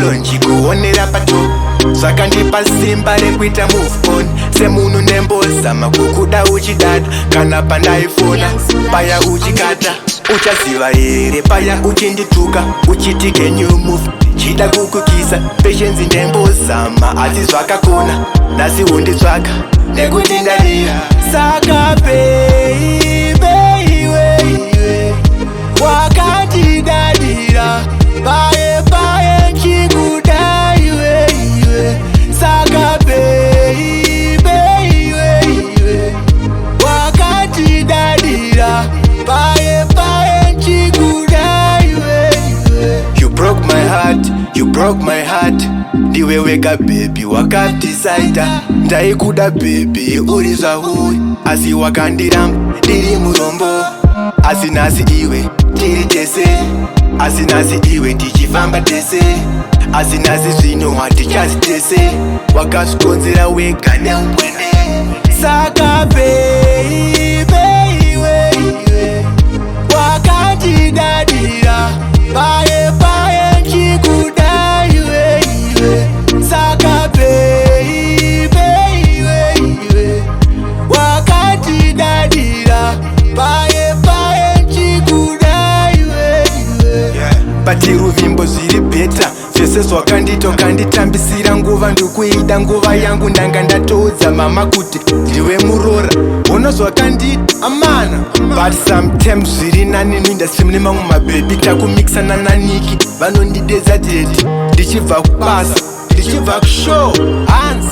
flow njikuonera pato zvakandipa simba rekuita move on semunhu nembozama kukuda uchidada kana pandaifona paya uchikata uchaziva here paya uchindituka uchiti can you move chida kukukisa patience ndembozama asi zvakakona nhasi unditsvaka nekuti ndadira saka baby iwe wakandidadira paye paye nchikuda iwe saka baby iwe wakandidadira paye paye nchikuda iwe you broke my heart ndiwe wega baby wakadecide ndaikuda baby uri zvauri asi wakandiramba ndiri murombo asi nhasi iwe tiri tese asi nhasi iwe tichifamba tese asi nhasi zvino hatichazi tese wakazvikonzera wega neumwene saka baby iwe wakandidadira paye paye nchikuda iwe saka baby iwe wakandidadira paye paye nchikuda iwe pati ruvimbo zviri bheta zvese zvakanditambisira nguva ndikuida nguva yangu ndanga ndatoudza mama kuti ndiwe murora ono zvakandita amana but sometimes zviri nani muindastry mune mamwe mabhebi takumikisana naniki vanondidedza direti ndichibva kubasa ndichibva kushow hans